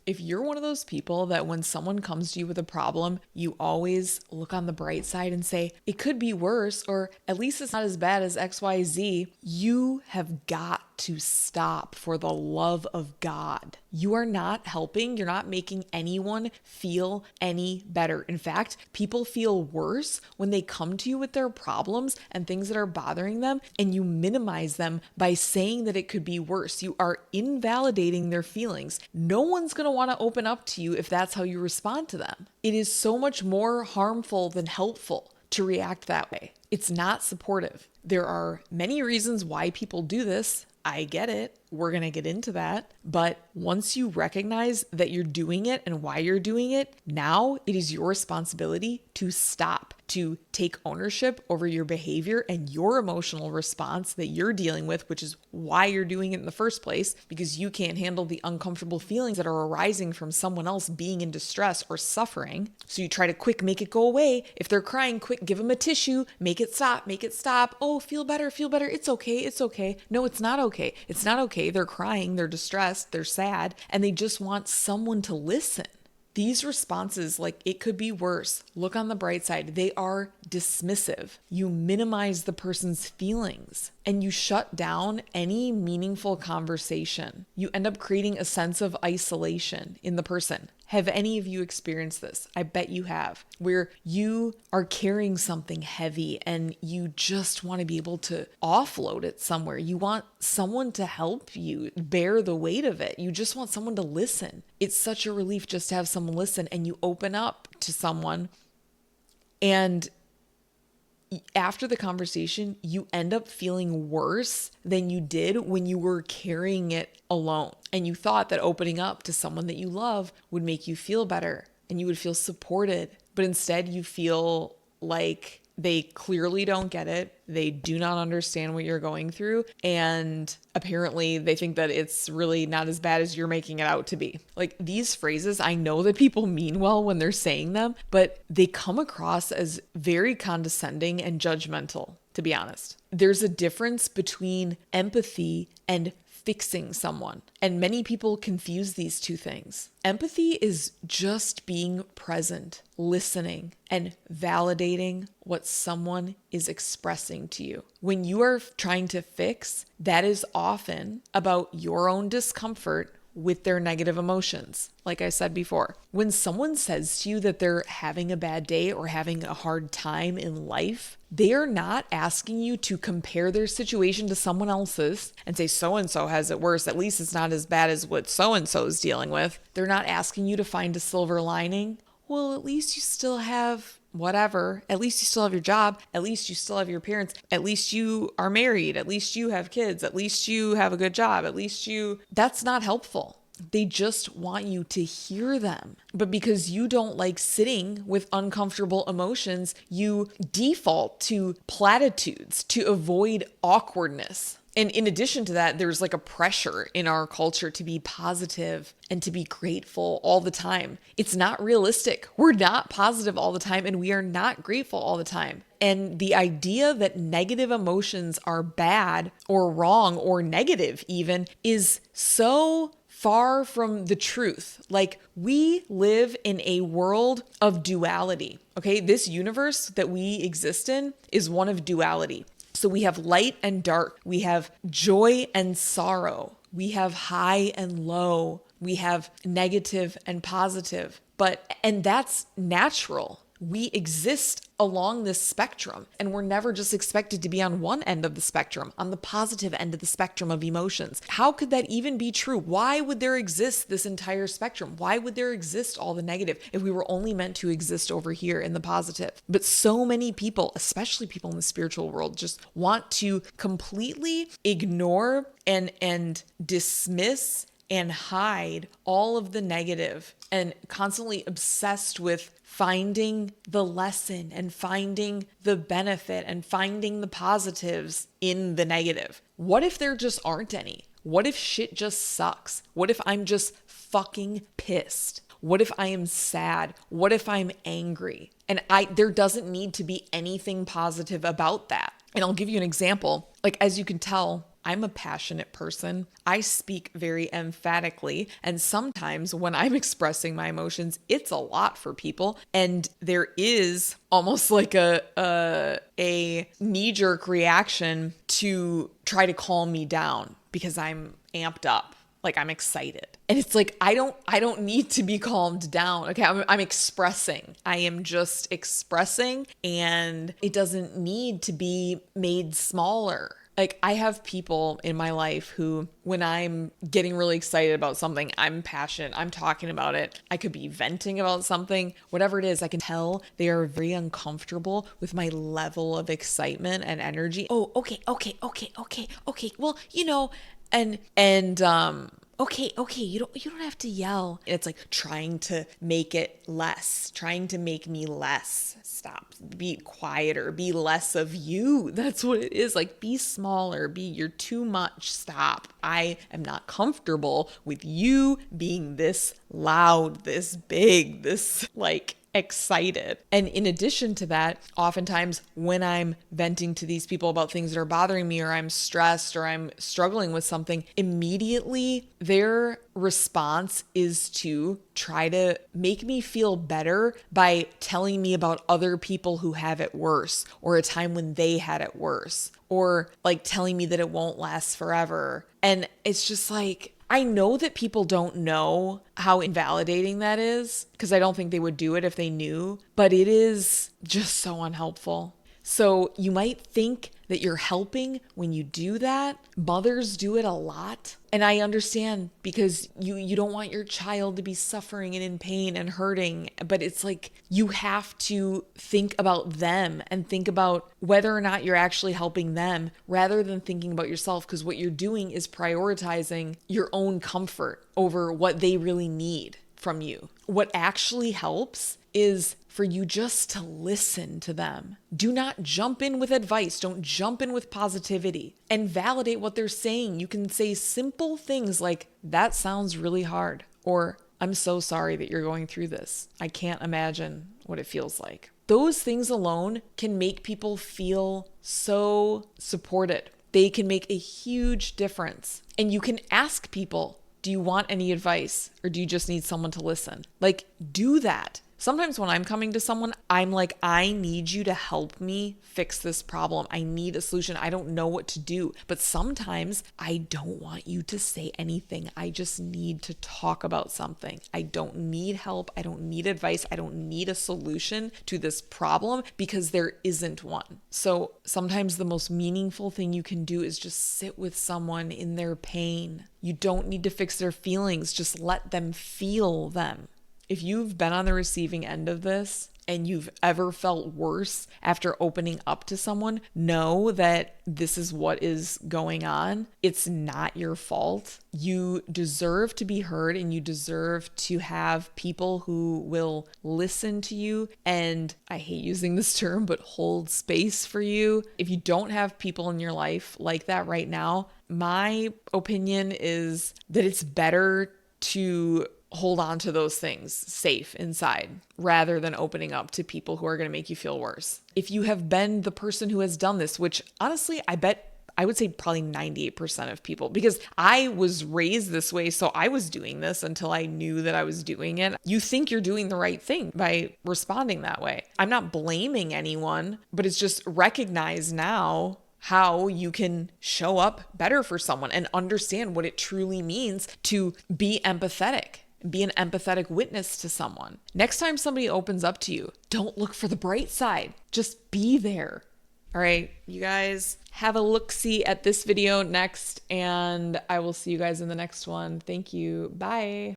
If you're one of those people that when someone comes to you with a problem, you always look on the bright side and say, it could be worse, or at least it's not as bad as XYZ, you have got to stop for the love of God. You are not helping. You're not making anyone feel any better. In fact, people feel worse when they come to you with their problems and things that are bothering them, and you minimize them by saying that it could be worse. You are invalidating their feelings. No one's going to want to open up to you if that's how you respond to them. It is so much more harmful than helpful to react that way. It's not supportive. There are many reasons why people do this. I get it. We're going to get into that. But once you recognize that you're doing it and why you're doing it, now it is your responsibility to stop, to take ownership over your behavior and your emotional response that you're dealing with, which is why you're doing it in the first place, because you can't handle the uncomfortable feelings that are arising from someone else being in distress or suffering. So you try to quick make it go away. If they're crying, quick give them a tissue, make it stop, make it stop. Oh, feel better, feel better. It's okay, it's okay. No, it's not okay. It's not okay. They're crying, they're distressed, they're sad, and they just want someone to listen. These responses, like it could be worse, look on the bright side, they are dismissive. You minimize the person's feelings and you shut down any meaningful conversation. You end up creating a sense of isolation in the person. Have any of you experienced this? I bet you have, where you are carrying something heavy and you just want to be able to offload it somewhere. You want someone to help you bear the weight of it. You just want someone to listen. It's such a relief just to have someone listen, and you open up to someone, and after the conversation, you end up feeling worse than you did when you were carrying it alone. And you thought that opening up to someone that you love would make you feel better and you would feel supported. But instead, you feel like they clearly don't get it. They do not understand what you're going through. And apparently they think that it's really not as bad as you're making it out to be. Like, these phrases, I know that people mean well when they're saying them, but they come across as very condescending and judgmental, to be honest. There's a difference between empathy and fixing someone. And many people confuse these two things. Empathy is just being present, listening, and validating what someone is expressing to you. When you are trying to fix, that is often about your own discomfort with their negative emotions. Like I said before, when someone says to you that they're having a bad day or having a hard time in life, they are not asking you to compare their situation to someone else's and say, so-and-so has it worse. At least it's not as bad as what so-and-so is dealing with. They're not asking you to find a silver lining. Well, at least you still have whatever. At least you still have your job. At least you still have your parents. At least you are married. At least you have kids. At least you have a good job. At least you... That's not helpful. They just want you to hear them. But because you don't like sitting with uncomfortable emotions, you default to platitudes to avoid awkwardness. And in addition to that, there's like a pressure in our culture to be positive and to be grateful all the time. It's not realistic. We're not positive all the time, and we are not grateful all the time. And the idea that negative emotions are bad or wrong or negative even is so far from the truth. Like, we live in a world of duality. Okay, this universe that we exist in is one of duality. So we have light and dark. We have joy and sorrow. We have high and low. We have negative and positive. And that's natural. We exist along this spectrum, and we're never just expected to be on one end of the spectrum, on the positive end of the spectrum of emotions. How could that even be true? Why would there exist this entire spectrum? Why would there exist all the negative if we were only meant to exist over here in the positive? But so many people, especially people in the spiritual world, just want to completely ignore and dismiss and hide all of the negative, and constantly obsessed with finding the lesson and finding the benefit and finding the positives in the negative. What if there just aren't any? What if shit just sucks? What if I'm just fucking pissed? What if I am sad? What if I'm angry? And there doesn't need to be anything positive about that. And I'll give you an example. Like, as you can tell, I'm a passionate person. I speak very emphatically. And sometimes when I'm expressing my emotions, it's a lot for people. And there is almost like a knee-jerk reaction to try to calm me down because I'm amped up. Like I'm excited. And it's like, I don't need to be calmed down. Okay. I'm expressing. I am just expressing, and it doesn't need to be made smaller. Like I have people in my life who, when I'm getting really excited about something, I'm passionate, I'm talking about it. I could be venting about something, whatever it is, I can tell they are very uncomfortable with my level of excitement and energy. Oh, okay. Well, okay, you don't have to yell. It's like trying to make it less, trying to make me less. Stop. Be quieter, be less of you. That's what it is. Like be smaller, you're too much. Stop. I am not comfortable with you being this loud, this big, this like excited. And in addition to that, oftentimes when I'm venting to these people about things that are bothering me, or I'm stressed, or I'm struggling with something, immediately their response is to try to make me feel better by telling me about other people who have it worse, or a time when they had it worse, or like telling me that it won't last forever. And it's just like, I know that people don't know how invalidating that is, because I don't think they would do it if they knew, but it is just so unhelpful. So you might think that you're helping when you do that. Mothers do it a lot. And I understand, because you don't want your child to be suffering and in pain and hurting. But it's like you have to think about them and think about whether or not you're actually helping them, rather than thinking about yourself. Because what you're doing is prioritizing your own comfort over what they really need from you. What actually helps is for you just to listen to them. Do not jump in with advice. Don't jump in with positivity, and validate what they're saying. You can say simple things like, that sounds really hard, or I'm so sorry that you're going through this. I can't imagine what it feels like. Those things alone can make people feel so supported. They can make a huge difference. And you can ask people, do you want any advice, or do you just need someone to listen? Like, do that. Sometimes when I'm coming to someone, I'm like, I need you to help me fix this problem. I need a solution. I don't know what to do. But sometimes I don't want you to say anything. I just need to talk about something. I don't need help. I don't need advice. I don't need a solution to this problem, because there isn't one. So sometimes the most meaningful thing you can do is just sit with someone in their pain. You don't need to fix their feelings. Just let them feel them. If you've been on the receiving end of this and you've ever felt worse after opening up to someone, know that this is what is going on. It's not your fault. You deserve to be heard, and you deserve to have people who will listen to you, and I hate using this term, but hold space for you. If you don't have people in your life like that right now, my opinion is that it's better to hold on to those things safe inside, rather than opening up to people who are going to make you feel worse. If you have been the person who has done this, which honestly, I would say probably 98% of people, because I was raised this way. So I was doing this until I knew that I was doing it. You think you're doing the right thing by responding that way. I'm not blaming anyone, but it's just recognize now how you can show up better for someone and understand what it truly means to be empathetic. Be an empathetic witness to someone. Next time somebody opens up to you, don't look for the bright side. Just be there. All right, you guys, have a look-see at this video next, and I will see you guys in the next one. Thank you. Bye.